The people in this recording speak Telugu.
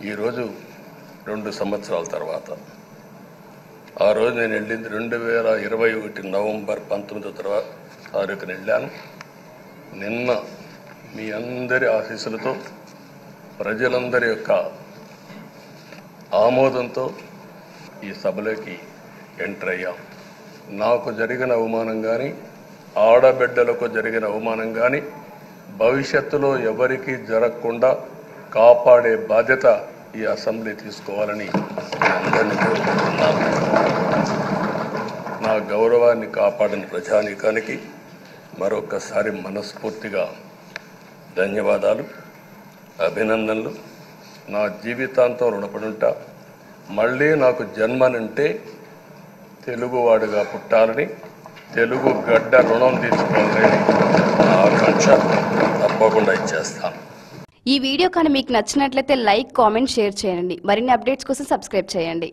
ఈరోజు 2 సంవత్సరాల తర్వాత ఆ రోజు నేను వెళ్ళింది 2021 నవంబర్ 19వ తారీఖున వెళ్ళాను. నిన్న మీ అందరి ఆశీస్సులతో ప్రజలందరి యొక్క ఆమోదంతో ఈ సభలోకి ఎంటర్ అయ్యాం. నాకు జరిగిన అవమానం కానీ ఆడబిడ్డలకు జరిగిన అవమానం కానీ భవిష్యత్తులో ఎవరికి జరగకుండా కాపాడే బాధ్యత ఈ అసెంబ్లీ తీసుకోవాలని అందరినీ కోరుకుంటున్నాను. నా గౌరవాన్ని కాపాడిన ప్రజానీకానికి మరొకసారి మనస్ఫూర్తిగా ధన్యవాదాలు, అభినందనలు. నా జీవితాంతం రుణపడి ఉంటా. మళ్ళీ నాకు జన్మనంటే తెలుగువాడుగా పుట్టాలని, తెలుగు గడ్డ రుణం తీసుకోవాలని నా ఆకాంక్ష. తప్పకుండా ఇచ్చేస్తాను. ఈ వీడియో కానీ మీకు నచ్చినట్లయితే లైక్, కామెంట్, షేర్ చేయండి. మరిన్ని అప్డేట్స్ కోసం సబ్స్క్రైబ్ చేయండి.